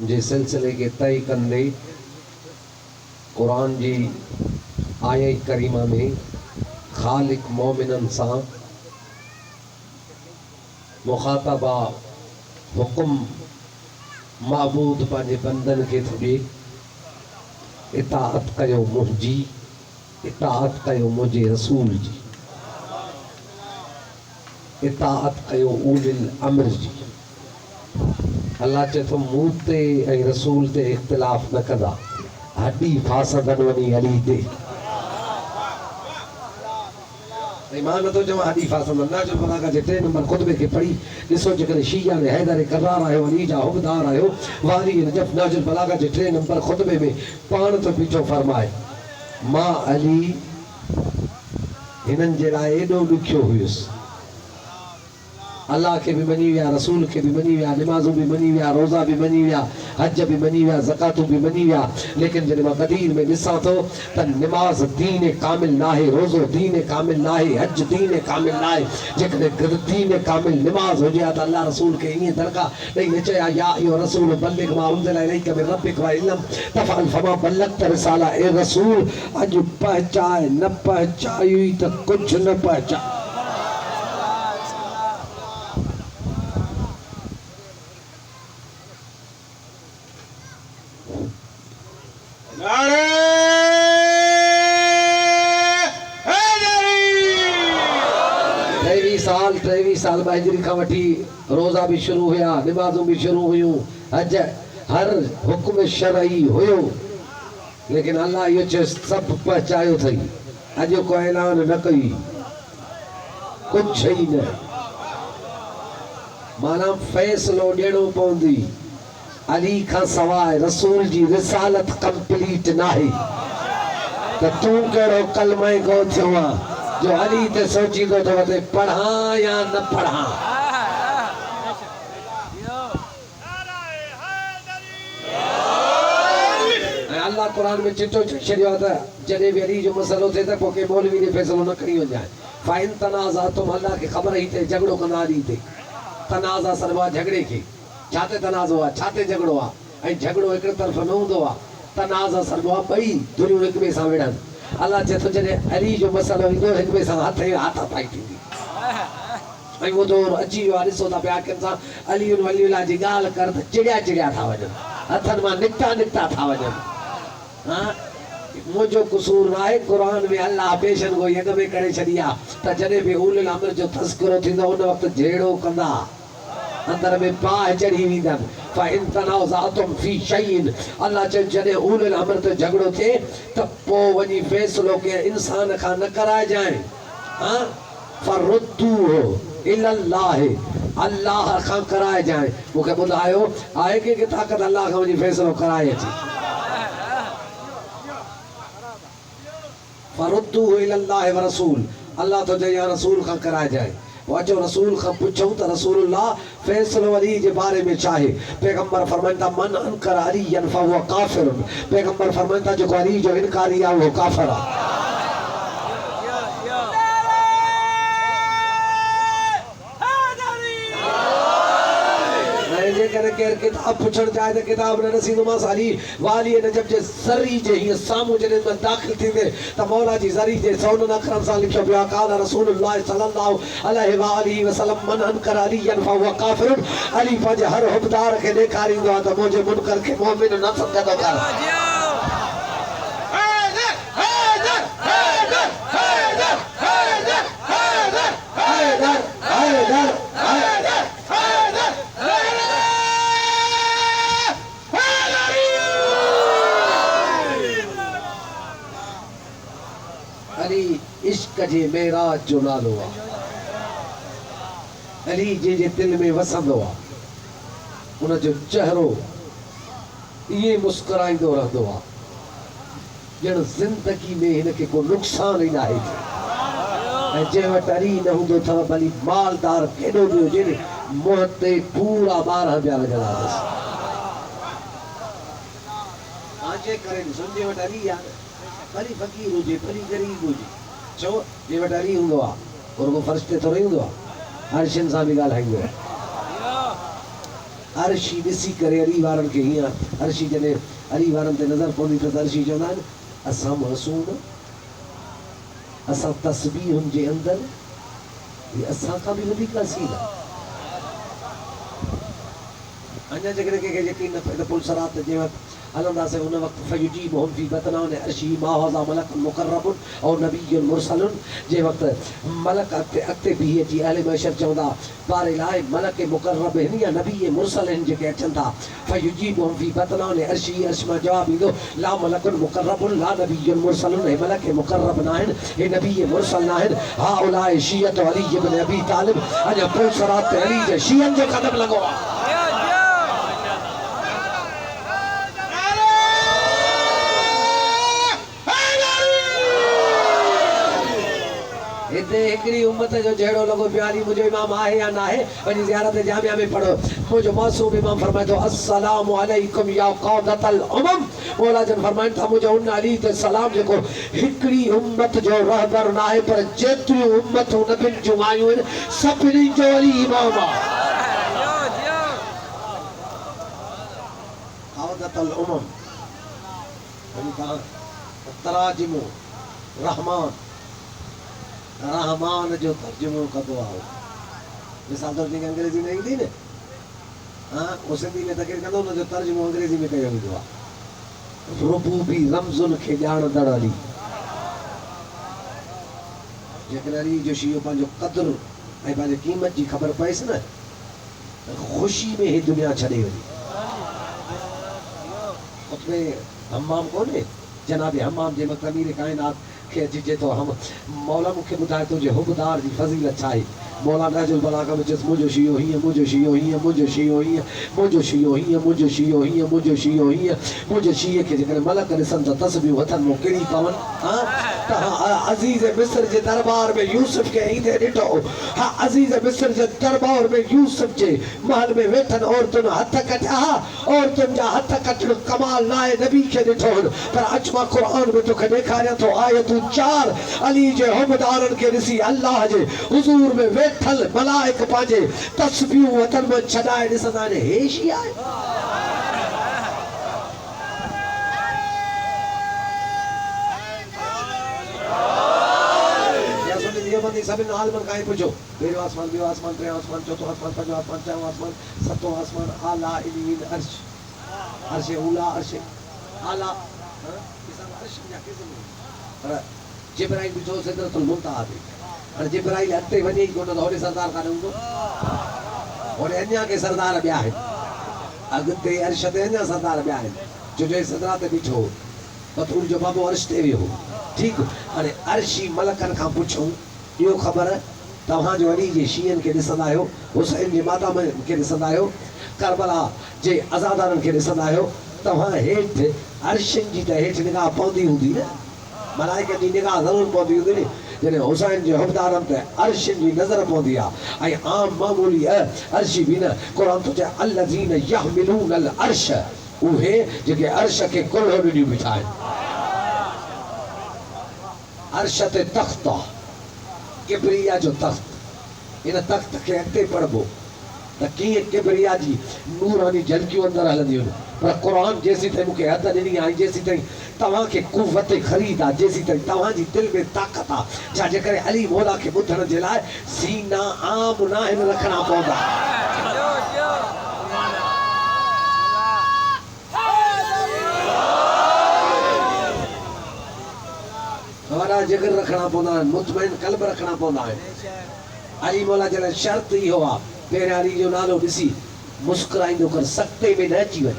जे सिलसिले के तय कंदे कुरान जी आयत करीमा में खालिक मोमिनन सां मुखातबा हुकुम महबूद पंहिंजे बंदन खे थो ॾिए, इताअत कयो मुंहिंजी, इताअत कयो मुंहिंजे रसूल जी, इताअत कयो उलिल अम्र जी। अल्लाह चए थो मूं ते ऐं रसूल ते इख्तिलाफ़ न कंदा, हड्डी फासदन वञी अली ते। मां नथो चवां हॾी फासंदन, नाजुल बलागा जे 3 नंबर खुतबे खे पढ़ी ॾिसो, जेकॾहिं शिया ने हैदर करार आहियो, अली जा हुबदार आहियो, वाली नजफ नाजुल बलागा जे 3 नंबर खुतबे में पाण तो बीठो फरमाए, मां अली हिननि जे लाइ एॾो ॾुखियो हुयुसि, अल्लाह के भी मनी विया, रसूल के भी मनी विया, नमाज़ूं भी मनी विया, रोज़ा भी मनी विया, हज भी मनी विया, ज़कातूं भी मनी विया, लेकिन जॾहिं मां क़दीर में ॾिसां थो त नमाज़ दीन कामिल नाहे, रोज़ो दीन कामिल नाहे, हज दीन कामिल नाहे। जेकॾहिं दीन कामिल नमाज़ हुजे त अल्लाह रसूल खे ईअं दड़का ॾेई न चया, या इहो रसूल बल्लिग मा उनज़िला इलैका मिन रब्बिक व इन लम तफ़अल फमा बल्लगत रिसाला। ए रसूल अॼु पहचाए न पहचाई त कुझु न पहचाए। टेवीह साल हिजरी खां वठी रोज़ा भी शुरू हुया, नमाज़ूं भी शुरू हुयूं, हज हर हुक्म शरई हुयो, लेकिन अल्लाह इहो चयो सभु पहुचायो अथई। अॼु को ऐलान न कई, कुछ ही न, माना फ़ैसिलो ॾियणो पवंदी। अली खां सवाइ रसूल जी रिसालत कंप्लीट नाहे, त तूं कहिड़ो कलमे गो थियो आहे जो अली ते सोचींदो अथव त पढ़ां या न पढ़ां। अल्लाह कुरान में चिट्ठो छॾियो आहे त जॾहिं बि अली जो मसइलो थिए त पोइ के मौलवी ने फ़ैसिलो न खणी वञाए। फ़ाइन तनाज़अतुम, अल्लाह खे ख़बर ई थिए झगड़ो कंदा अली ते। तनाज़ा सॾिबो आहे झगड़े खे, छा ते तनाज़ो आहे, छा ते झगड़ो आहे, ऐं झगड़ो हिकिड़े तरफ़ न हूंदो आहे। तनाज़ा सॾिबो आहे ॿई धुरियूं हिक ॿिए सां विढ़नि। अल्लाह चए थो जॾहिं अली जो मसइलो ईंदो हिक ॿिए सां हाथापाई थींदी। ऐं वो दौर अची वियो आहे, ॾिसो था पिया कंहिं सां अली वलीउल्लाह जी ॻाल्हि कर त चिड़िया था वञनि, हथनि मां निकिता था वञनि। हाँ, मुंहिंजो कसूर न आहे, क़ुरान में अल्लाह पेशन गोई अॻ में करे छॾी आहे त जॾहिं बि उलिल अम्र जो तज़किरो थींदो उन वक़्तु जहिड़ो कंदा, अंदर में पाह चढ़ी वेंदनि। फ़इन तनाज़अतुम फ़ी शैइन, अल्लाह चए जॾहिं उलिल अम्र ते झगड़ो थिए त पोइ वञी फ़ैसिलो के इंसान खां न कराइजांइ। हाँ, फरुद्दूहु इलल्लाह, अल्लाह खां कराइजांइ। मूंखे ॿुधायो आहे के ताक़त अल्लाह खां वञी फ़ैसिलो कराए अचे। फरुद्दूहु इलल्लाह व रसूल, अल्लाह तो चए या रसूल खां कराइजांइ। अचो रसूल खां पुछूं त रसूलुल्लाह फ़ैसिलो अली जे बारे में छा आहे। पैगंबर फरमाइनि था मन अनकर अलियन फहुव काफ़िर, पैगंबर फरमाइनि था जेको अली जो इनकारी आहे उहो काफ़िर आहे। जेकर केर किताब पुछण चाहे त किताब न रसींदोमांसि। अली वाली नजब जे ज़री जे हीअं साम्हूं जॾहिं में दाख़िल थींदे त मौला जी ज़री जे सोननि अखरनि सां लिखियो पियो आहे क़ाल रसूलुल्लाह सल्लल्लाहु अलैहि व आलिहि वसल्लम मन अनकर अलियन फहुव काफ़िर। अली पंहिंजे हर हुबदार खे ॾेखारींदो आहे त मुंहिंजे मुनकर खे मोमिन न सम्झंदो कर। अली इश्क जे मेराज जो नालो आहे। अली जे दिल में वसंदो आहे उन जो चेहरो ईअं मुस्कुराईंदो रहंदो आहे ॼण ज़िंदगी में हिनखे को नुक़सान ई न आहे। ऐं जंहिं वटि अली न हूंदो अथव भली मालदार केॾो बि हुजे न, मुंहं ते पूरा 12 ॿिया लॻल आहे। जे करे जंहिं वटि अली आहे, भली फ़क़ीर हुजे भली ग़रीब हुजे, छो जे वटि अली हूंदो आहे रुॻो फ़र्श ते थोरी हूंदो आहे, हर शइ सां बि ॻाल्हाईंदो आहे। अर्शी ॾिसी करे अली वारनि खे हीअं अर्शी जॾहिं अली वारनि ते नज़र पवंदी त अर्शी चवंदा आहिनि असां मासूम असां तस्बीहुनि जे अंदरि असां खां बि वधीक हसीन अञा जेकॾहिं कंहिंखे यकीन न पए त पुलसरात जे वक़्तु हलंदासीं उन वक़्तु फयुजीबुहुम फी बतनान अर्शी मा हुज़ा मलकुन मुक़र्रबुन और नबियुन मुरसलुन जे वक़्तु मलक अॻिते बीही अची अहले महशर चवंदा बारे लाइ मलक मुक़र्रब हिन या नबी मुरसल आहिनि जेके अचनि था फयुजीबुहुम फी बतनान अर्शी अर्श मां जवाबु ईंदो ला मलकुन मुक़र्रबुन ला नबियुन मुरसलुन हे मलक मुक़र्रब न आहिनि हे नबी मुरसल न आहिनि हा उलाए शियत अली इब्न अबी तालिब अञा पुलसरात ते अली जे शियनि जो क़दम लॻो आहे हिते हिकिड़ी उम्मत जो जहिड़ो लॻो पियो अली मुंहिंजो इमाम आहे या न आहे वञी ज़ियारत जामिया में पढ़ो मुंहिंजो मासूम इमाम फरमाए थो अस्सलामु अलैकुम या क़ौदतल उमम मौला जन फरमाइनि था मुंहिंजो उन अली ते सलाम जेको हिकिड़ी उम्मत जो रहबर न आहे पर जेतिरियूं उम्मतूं नबियुनि जूं आयूं आहिनि सभिनी जो अली इमाम आहे क़ौदतल उमम तराजिमो रहमान रहमान जो तर्जुमो कंदो आहे मिसाल तौर ते अंग्रेज़ी न ईंदी न हाँ वो सिंधी में त केरु कंदो हुनजो तर्जुमो अंग्रेज़ी में कयो वेंदो आहे रुबूबी रमज़ुन खे ॼाणंदड़ अली जेकॾहिं अली जो शीयो पंहिंजो क़द्रु ऐं पंहिंजे क़ीमत जी ख़बर पएसि न त ख़ुशी में ही दुनिया छॾे वञे उसमें हमाम कोन्हे जनाब हमाम जे वक़्तु अमीर काइनात खे अची चए थो हम मौला मूंखे ॿुधाए थो जे हुबदार जी फज़ीलत छा आहे मौला नहजुल बलागा में चयसि मुंहिंजो शीयो हीअं मुंहिंजो शीयो हीअं मुंहिंजो शीयो हीअं मुंहिंजो शीयो हीअं मुंहिंजो शीयो हीअं मुंहिंजो शीयो हीअं मुंहिंजे शीए खे जेकॾहिं मलक ॾिसनि त तस्बीहूं हथनि मां किरी पवनि हा त अज़ीज़ मिस्र जे दरबार में यूसुफ खे ईंदे ॾिठो हा अज़ीज़ मिस्र जे दरबार में यूसुफ जे महल में वेठनि औरतुनि हथ कटिया औरतुनि जा हथ कटण कमाल न आहे नबी खे ॾिठो पर अचु मां क़ुर में तोखे ॾेखारियां थो आयतूं 4 अली जे हुबदारनि खे ॾिसी अल्लाह जे हुज़ूर में वेठल मलाइक पंहिंजे तस्बीहूं हथनि में छॾाए ॾिसंदा आहिनि हे शिया आहे सभिनि आलमनि खां पुछो पहिरियों आसमान ॿियो आसमान टियों आसमान चौथों आसमान पंजों आसमान चओं आसमान सतों आसमान आला इलीन अर्श अर्श उला अर्श आला जिब्राइल ॾिठो सिदरतुल मुंतहा ते हाणे जिब्राइल अॻिते वञे ई कोन त होॾे सरदार कान हूंदो होॾे अञा के सरदार ॿिया आहिनि अॻिते अर्श ते अञा सरदार ॿिया आहिनि जो जे सदरा ते बीठो बतूल जो बाबो अर्श ते वियो ठीकु हाणे अर्शी मलकनि खां पुछूं इहो ख़बर तव्हांजो अली जे शीयनि खे ॾिसंदा आहियो हुसैन जे माता खे ॾिसंदा आहियो करबला जे अज़ादारनि खे ॾिसंदा आहियो तव्हां हेठि अर्शनि जी त हेठि निगाह पवंदी हूंदी न मलाइकनि जी निगाह ज़रूरु पवंदी हूंदी नी जॾहिं हुसैन जे हुबदारनि ते अर्शनि जी नज़र पवंदी आहे ऐं आम मामूली अर्शी बि न क़ुर थो चए अल्लज़ीन यहमिलूनल अर्श उहे जेके अर्श खे कुल्हो ॾिनियूं बीठा आहिनि अर्श ते तख़्त आहे किबरिया जो तख़्त इन तख़्त खे अॻिते पढ़बो त कीअं किबरिया जी नूरानी झलकियूं अंदरि हलंदियूं आहिनि पर क़ुर जेसीं ताईं मूंखे हथ ॾिनी आहे जेसीं ताईं तव्हांखे कुवत ख़रीद आहे जेसीं ताईं तव्हांजी दिलि में ताक़त आहे छा जे करे अली मौला खे ॿुधण जे लाइ सीना आम न आहिनि रखणा पवंदा वॾा जिगर रखणा पवंदा आहिनि मुतमइन क़ल्ब रखणा पवंदा आहिनि अली मौला जे लाइ शर्त इहो आहे पहिरियां अली जो नालो ॾिसी मुस्कुराईंदो कर सख़्ते में न अची वञे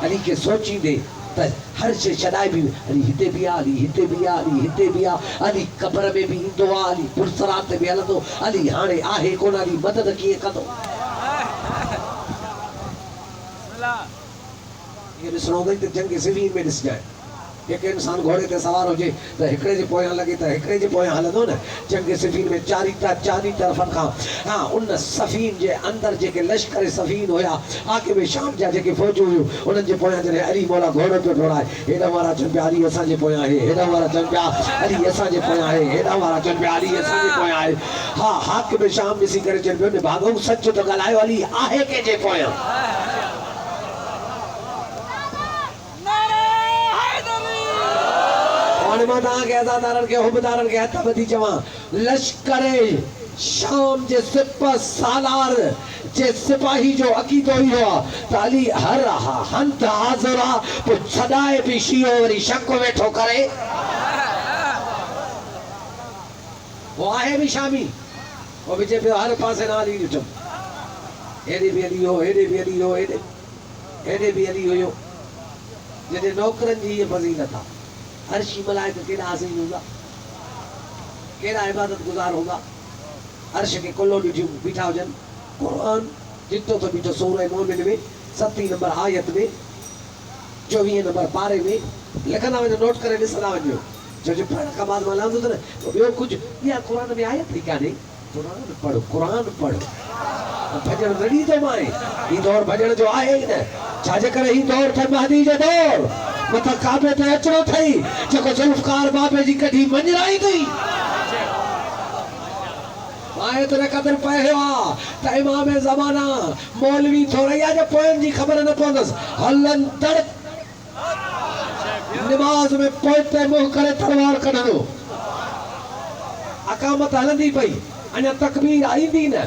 अली खे सोचींदे त हर शइ छॾाए बि अली हिते बि आहे अली हिते बि आहे अली हिते बि आहे अली क़बर में बि ईंदो आहे अली पुरसरात ते बि हलंदो अली हाणे आहे कोन अली मदद कीअं कंदो इहो ॾिसणो अथई त जंग सिवीन में ॾिसजांइ हिकु इंसान घोड़े ते सवार हुजे त हिकिड़े जे पोयां लॻे त हिकिड़े जे पोयां हलंदो न जंग सिफ़ीन में चारी तरफ़नि खां हा उन सफ़ीन जे अंदरि जेके लश्कर सफ़ीन हुया आके में शाम जा जेके फ़ौजूं हुयूं उन्हनि जे पोयां जॾहिं अली मौला घोड़ो पियो डोड़ाए हेॾा वारा चवनि पिया अली असांजे पोयां आहे हेॾा वारा चवनि पिया अली असांजे पोयां आहे हेॾा वारा चवनि पिया अली असांजे पोयां आहे हा हाक में शाम ॾिसी करे चवनि पियो भाॻो सच त ॻाल्हायो अली आहे कंहिंजे पोयां हाणे मां तव्हांखे अज़ादारनि खे हुबदारनि खे हथ ॿधी चवां लश्करे शाम जे सिपह सालार जे सिपाही जो अक़ीदो इहो आहे त अली हर हंध हाज़िर आहे पोइ छॾाए बि शियो वरी शक वेठो करे वो आहे बि शामी वो बि चए पियो हर पासे नाल ई ॾिठुमि हेॾे बि हली वियो हेॾे बि हली वियो हेॾे बि हली वियो जॾहिं नौकरनि जी इहा फज़ीलत आहे अर्शी मलाइक केॾा हसीन हूंदा केॾा इबादत गुज़ार हूंदा अर्श के कुल्लो ॾिठियूं बीठा हुजनि क़ुरान जितो तो बीठो सूरह मोमिन में 7 नंबर आयत में 24 नंबर पारे में लिखंदा वञो नोट करे ॾिसंदा वञो छो जो पढ़ण खां बाद मां लहंदो त न ॿियो कुझु इहा क़ुरान में आयत ई कान्हे क़ुरान पढ़ो भॼण न ॾींदो मां ही दौर भॼण जो आहे ई न छाजे करे ही दौर अथई महदी जो दौर मथां काबे ते अचिणो अथई जेको ज़ुल्फ़कार बाबे जी कढी मंजराई अथई आए तो कदर पयो त इमाम ज़माना मौलवी थोरैया जे पोयन जी खबर न पवंदस हलन तड़ नमाज में पोइते मुंह करे तलवार कढंदो अकामत हलंदी पई अञा तकबीर आईंदी न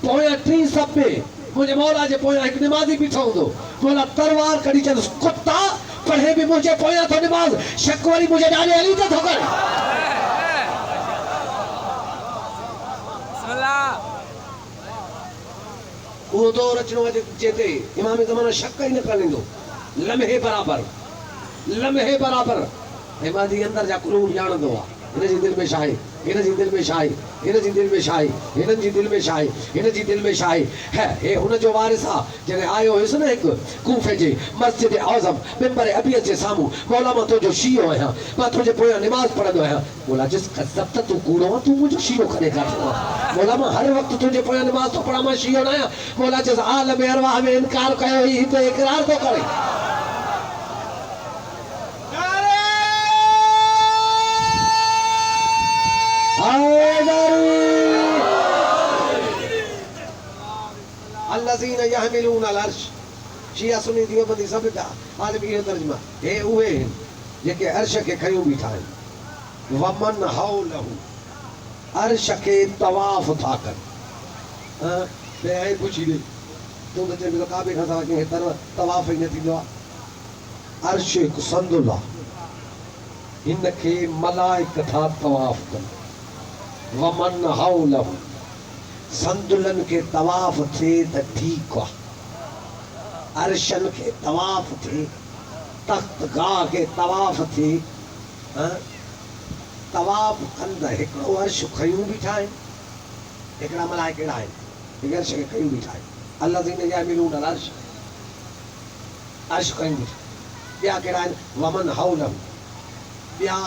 पोयां टी सब में मुझे मौला जे पोयां एक नमाज़ी बीठो हूंदो मौला तलवार कढी चंदुसि कुत्ता पढ़े भी मुझे पोयां तो नमाज शक वरी मुझे डाले हली तो कर वो दौर अचणो अचे ते इमाम ज़माना शक ही न करींदो लम्हे बराबर इमादी अंदर जा कुलूब ॼाणंदो आहे हिन जी दिल में छा आहे हिन जी दिल में छा आहे हिन जी दिल में छा आहे हिन जी दिल में छा आहे हिन जी दिल में छा आहे हे हुन जो वारिस आहे जॾहिं आयो हुयुसि न हिकु कूफे जे मस्जिद आज़म मिंबर अबियत जे साम्हूं मौला मां तुंहिंजो शीयो आहियां मां तुंहिंजे पोयां निमाज़ पढ़ंदो आहियां मौला जिस कसब त तूं कूड़ो आहे तूं मुंहिंजो शीयो खणे काठो आहे मौला मां हर वक़्तु तुंहिंजे पोयां निमाज़ थो पढ़ां मां शीयो न आहियां मौला जिस आलम अरवाह में इनकार कयो हुई हिते इक़रार थो करे الذين يحملون العرش शिया सुन्नी देवबंदी सब आलमी इहो तर्जुमा हे उहे जेके अर्श खे खयूं बीठा आहिनि वमन हौलहु अर्श खे तवाफ़ था कनि ऐं पुछी ॾे तूं त चए काबे खां सवाइ कंहिंखे तवाफ़ ई न थींदो आहे अर्श हिकु संदुल आहे हिन खे मलाइक था तवाफ़ कनि वमन हौलहु संदुलन के तवाफ थे त ठीक आहे अर्शन के तवाफ थे तख्तगाह के तवाफ थे तवाफ कंद हिकिड़ो अर्श खयूं बीठा आहिनि हिकिड़ा मलाइक अहिड़ा आहिनि हिकु अर्श खे खयूं बीठा आहिनि अल्लाज़ीन यहमिलून अर्श अर्श खयूं बीठा ॿिया कहिड़ा आहिनि वमन हौलहु ॿिया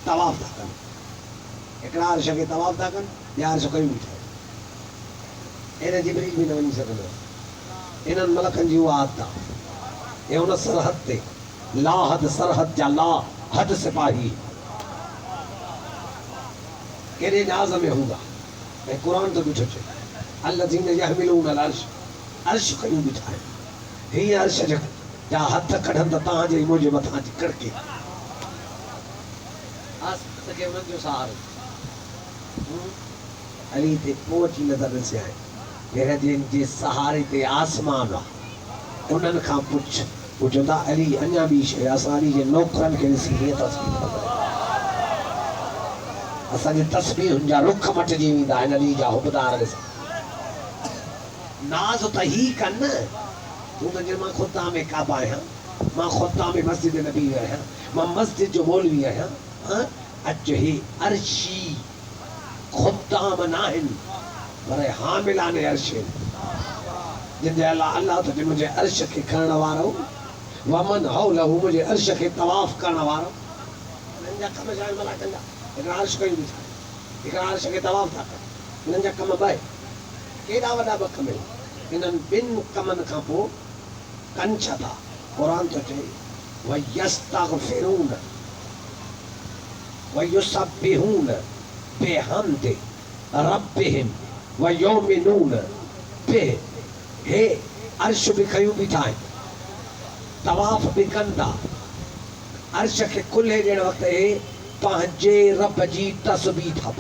तवाफ था कनि हिकिड़ा अर्श खे तवाफ था कनि ॿिया अर्श खयूं बीठा इन जिब्रील भी न वञी सघंदो इन्हनि मलकनि जी उहा आदत आहे ऐं हुन सरहद ते लाहद सरहद जा ला हद सिपाही कहिड़े नाज़ में हूंदा ऐं क़ुरान तो ॾिठो चए अल्लज़ीन यहमिलून अल अर्श खयूं बीठा आहिनि हीअ अर्श जा हथ कढनि त तव्हांजे मुंहिंजे मथां जी कड़के आसमान हुननि जो सहारो अली ते पहुची नज़र ॾिसे आहे जिन जे सहारे ते आसमान आहे उन्हनि खां पुछंदा अली अञा ॿी शइ असां अली जे नौकरनि खे ॾिसी हीअं तस्वीर असांजे तस्वीरुनि जा रुख मटिजी वेंदा आहिनि अली जा हुबदार ॾिसां नाज़ त ही कनि न तूं त चए मां ख़ुदा में काबा आहियां मां ख़ुदा में मस्जिद नबी आहियां मां मस्जिद जो मौलवी आहियां अचु हे अर्शी ख़ुदाम न आहिनि पर हामिलाने अर्श जिनजे अल्लाह त मुंहिंजे अर्श खे खणण वारो वमन हौलहु मुंहिंजे अर्श खे तवाफ़ करण वारो हिननि जा कम छा मलाइकनि जा हिकिड़ा अर्श कयूं बीठा हिकिड़ा अर्श खे तवाफ़ था कनि हिननि जा कम ॿ केॾा वॾा ॿ कम आहिनि हिननि ॿिनि कमनि खां पोइ कनि छा था क़ुरान थो चए वयस्तग़फिरून वयुसब्बिहून बिहम्दि रब्बिहिम वयुमिनून बिह हे अर्श भी खयूं बीठा आहिनि तवाफ़ भी कनि था अर्श खे कुल्हे ॾियण वक़्तु हे पंहिंजे रब जी तस्बीह था